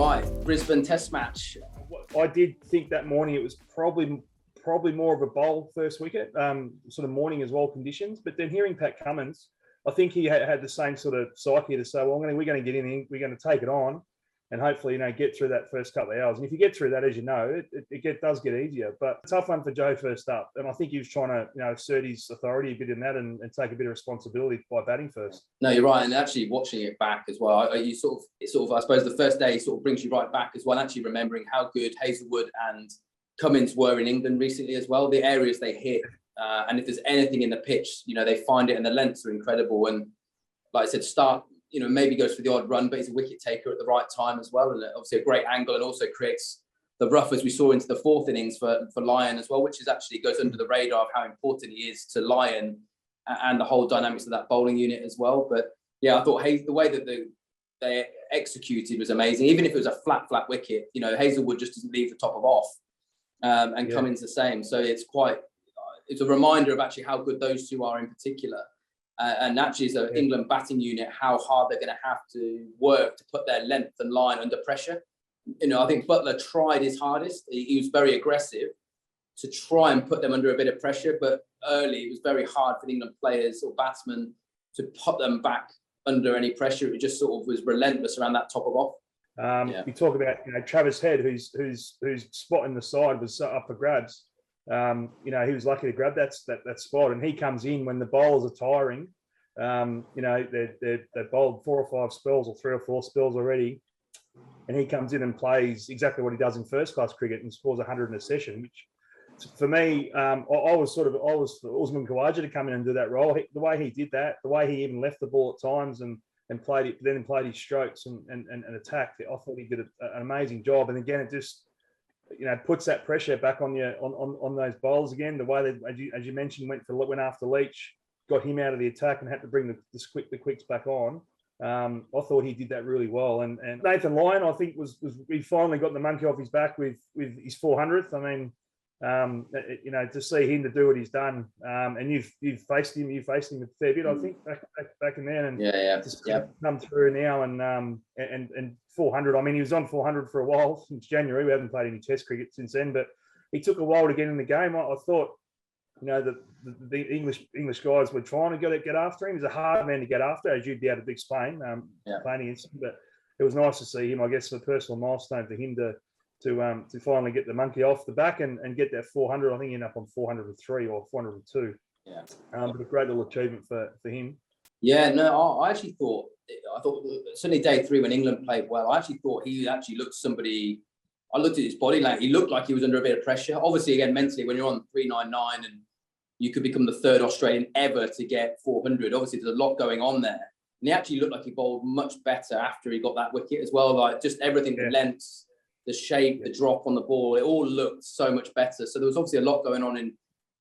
Right, Brisbane Test match. I did think that morning it was probably more of a bowl first wicket, sort of morning as well conditions. But then hearing Pat Cummins, I think he had the same sort of psyche to say, well, we're going to get in, we're going to take it on, and hopefully, get through that first couple of hours. And if you get through that, as you know, it does get easier. But a tough one for Joe first up, and I think he was trying to, assert his authority a bit in that and take a bit of responsibility by batting first. No, you're right, and actually watching it back as well, I suppose the first day sort of brings you right back as well. Actually remembering how good Hazelwood and Cummins were in England recently as well, the areas they hit, and if there's anything in the pitch, they find it, and the lengths are incredible. And like I said, Stark, maybe goes for the odd run, but he's a wicket taker at the right time as well, and obviously a great angle, and also creates the rough as we saw into the fourth innings for Lyon as well, which is actually goes under the radar of how important he is to Lyon and the whole dynamics of that bowling unit as well. But yeah, I thought the way that they executed was amazing. Even if it was a flat wicket, Hazelwood just doesn't leave the top of off, and Cummins the same. So it's a reminder of actually how good those two are in particular. And actually, as an England batting unit, how hard they're going to have to work to put their length and line under pressure. I think Butler tried his hardest. He was very aggressive to try and put them under a bit of pressure. But early, it was very hard for the England players or batsmen to put them back under any pressure. It just sort of was relentless around that top of off. You talk about Travis Head, whose spot in the side was up for grabs. He was lucky to grab that spot, and he comes in when the bowlers are tiring. They've bowled 4 or 5 spells or 3 or 4 spells already, and he comes in and plays exactly what he does in first class cricket and scores 100 in a session. Which, for me, I was for Usman Khawaja to come in and do that role. The way he did that, the way he even left the ball at times and played it, then played his strokes and attacked. I thought he did an amazing job. And again, it just puts that pressure back on those bowlers again. The way they, as you mentioned, went after Leach, got him out of the attack and had to bring the quicks back on. I thought he did that really well. And Nathan Lyon, I think, we finally got the monkey off his back with his 400th. I mean, to see him to do what he's done, and you've faced him a fair bit, I think, back in there, and just come through now and 400. I mean, he was on 400 for a while since January. We haven't played any Test cricket since then, but he took a while to get in the game. I thought, the English guys were trying to get after him. He's a hard man to get after, as you'd be able to explain, playing against him. But it was nice to see him. I guess a personal milestone for him to finally get the monkey off the back and get that 400. I think he ended up on 403 or 402. Yeah. But a great little achievement for him. Yeah, no, I thought certainly day 3 when England played well, I actually thought he actually looked somebody. I looked at his body language. He looked like he was under a bit of pressure. Obviously, again, mentally, when you're on 399 and you could become the 3rd Australian ever to get 400, obviously there's a lot going on there. And he actually looked like he bowled much better after he got that wicket as well. Like just everything, the lengths, the shape, the drop on the ball, it all looked so much better. So there was obviously a lot going on in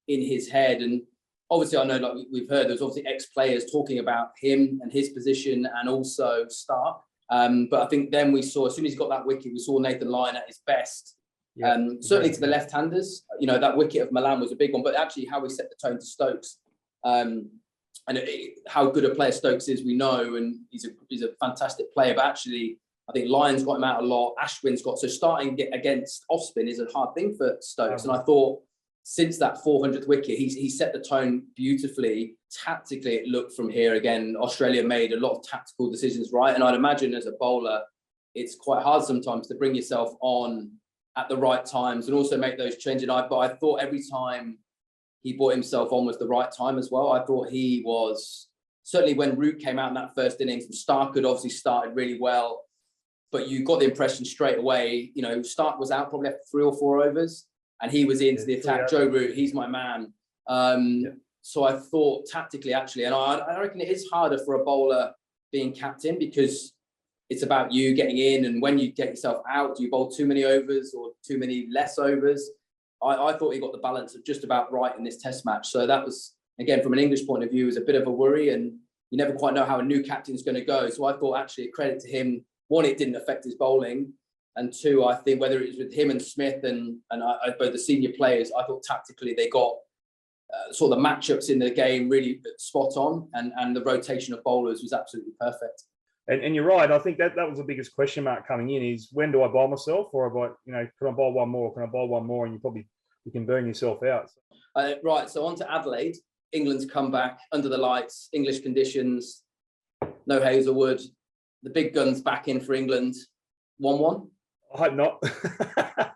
his head. And obviously, I know, like we've heard, there's obviously ex-players talking about him and his position and also Stark. But I think then we saw, as soon as he got that wicket, we saw Nathan Lyon at his best. Certainly to the left-handers. That wicket of Milan was a big one, but actually how he set the tone to Stokes. How good a player Stokes is, we know, and he's a fantastic player. But actually, I think Lyon's got him out a lot. Ashwin's got, so starting against off-spin is a hard thing for Stokes. And I thought since that 400th wicket, he set the tone beautifully. Tactically, it looked from here, again, Australia made a lot of tactical decisions right. And I'd imagine as a bowler, it's quite hard sometimes to bring yourself on at the right times and also make those changes. But I thought every time he brought himself on was the right time as well. I thought he was, certainly when Root came out in that first innings, and Stark had obviously started really well, but you got the impression straight away, Stark was out probably after 3 or 4 overs and he was into the attack. Joe Root, he's my man. So I thought tactically, actually, and I reckon it is harder for a bowler being captain because it's about you getting in, and when you get yourself out, do you bowl too many overs or too many less overs? I thought he got the balance of just about right in this Test match. So that was, again, from an English point of view, was a bit of a worry, and you never quite know how a new captain's going to go. So I thought actually a credit to him. 1, it didn't affect his bowling, and 2, I think whether it was with him and Smith and both the senior players, I thought tactically they got sort of the matchups in the game really spot on, and the rotation of bowlers was absolutely perfect. And you're right. I think that was the biggest question mark coming in is when do I bowl myself, or about can I bowl one more? Can I bowl one more? And you can burn yourself out. Right. So on to Adelaide. England's come back under the lights, English conditions, no Hazelwood. The big guns back in for England. 1-1. I hope not.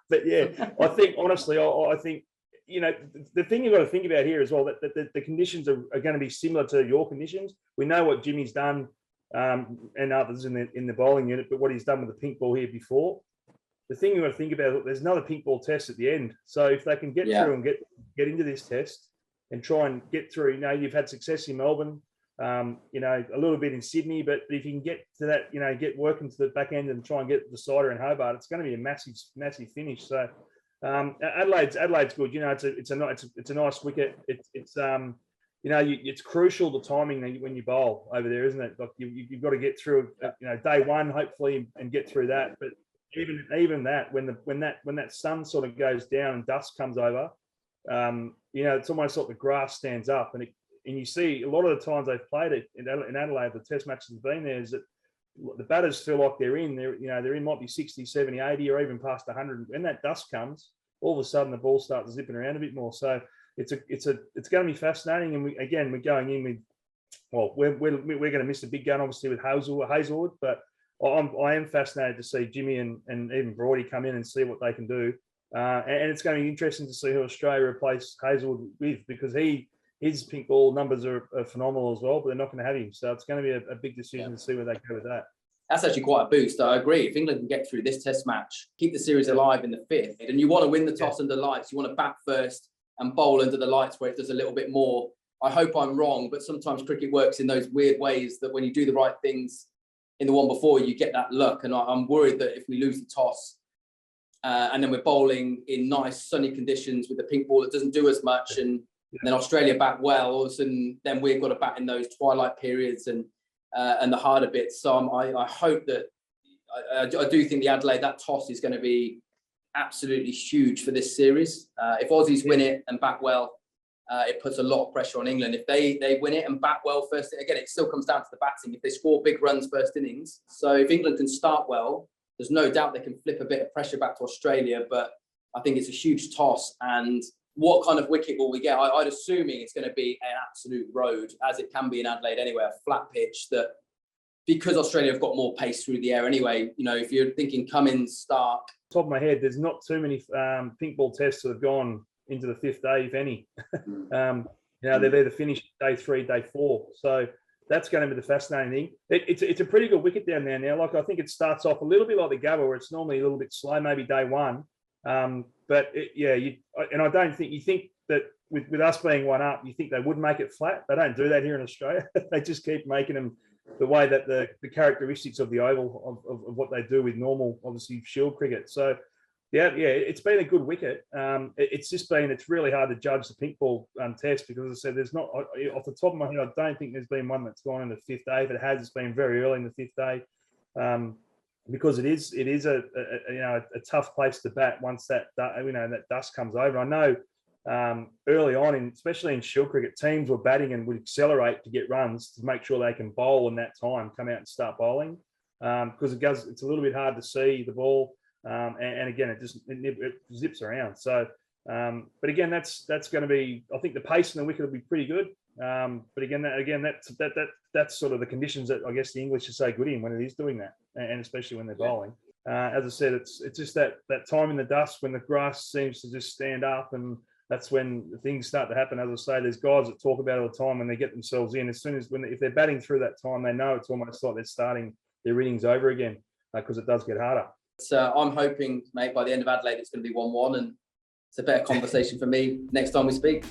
But yeah, I think honestly, I think the thing you've got to think about here as well that the conditions are going to be similar to your conditions. We know what Jimmy's done. And others in the bowling unit, but what he's done with the pink ball here before. The thing you got to think about, there's another pink ball test at the end. So if they can get through and get into this test and try and get through, you've had success in Melbourne, a little bit in Sydney, but if you can get to that, get working to the back end and try and get the decider in Hobart, it's going to be a massive, massive finish. So Adelaide's good. It's a nice wicket. It's crucial the timing when you bowl over there, isn't it? Like you've got to get through, day one hopefully and get through that. But even that, when that sun sort of goes down and dusk comes over, it's almost like the grass stands up, and you see a lot of the times they've played it in Adelaide, the Test matches have been there, is that the batters feel like they're in, might be 60, 70, 80, or even past 100. When that dusk comes, all of a sudden the ball starts zipping around a bit more. So it's going to be fascinating, and we're going in with, we're going to miss a big gun obviously with Hazelwood, but I am fascinated to see Jimmy and even Brody come in and see what they can do, and it's going to be interesting to see who Australia replace Hazelwood with, because his pink ball numbers are phenomenal as well, but they're not going to have him, so it's going to be a big decision to see where they go with that. That's actually quite a boost. I agree. If England can get through this Test match, keep the series alive in the 5th, and you want to win the toss under lights, you want to bat first and bowl under the lights where it does a little bit more. I hope I'm wrong, but sometimes cricket works in those weird ways that when you do the right things in the one before, you get that luck. And I'm worried that if we lose the toss and then we're bowling in nice sunny conditions with the pink ball that doesn't do as much, and then Australia bat well, and then we've got to bat in those twilight periods and the harder bits. So I hope that I do think the Adelaide, that toss is going to be absolutely huge for this series. If Aussies win it and bat well, it puts a lot of pressure on England. If they win it and bat well first, again, it still comes down to the batting. If they score big runs first innings, so if England can start well, there's no doubt they can flip a bit of pressure back to Australia. But I think it's a huge toss. And what kind of wicket will we get? I'd assuming it's going to be an absolute road, as it can be in Adelaide anyway, a flat pitch that, because Australia have got more pace through the air anyway, if you're thinking Cummins, Stark. Top of my head, there's not too many pink ball tests that have gone into the 5th day, if any. They've either finished day 3, day 4. So that's going to be the fascinating thing. It's a pretty good wicket down there now. Like, I think it starts off a little bit like the Gabba, where it's normally a little bit slow, maybe day 1. But I don't think you think that with us being one up, you think they would make it flat. They don't do that here in Australia. They just keep making them the way that the characteristics of the oval of what they do with normal, obviously, Shield cricket. So it's been a good wicket. It's really hard to judge the pink ball test, because, as I said, there's not, off the top of my head, I don't think there's been one that's gone in the 5th day. If it has, it's been very early in the 5th day, because it is a tough place to bat once that dust comes over. I know early on, especially in Shield cricket, teams were batting and would accelerate to get runs to make sure they can bowl in that time, come out and start bowling, because it's a little bit hard to see the ball. And again, it zips around. So, but again, that's going to be, I think the pace in the wicket will be pretty good. But again, that's sort of the conditions that I guess the English are so good in when it is doing that, and especially when they're bowling. As I said, it's just that time in the dust when the grass seems to just stand up, and that's when things start to happen. As I say, there's guys that talk about it all the time when they get themselves in. As soon as if they're batting through that time, they know it's almost like they're starting their innings over again, because it does get harder. So I'm hoping, mate, by the end of Adelaide, it's going to be 1-1, and it's a better conversation for me next time we speak.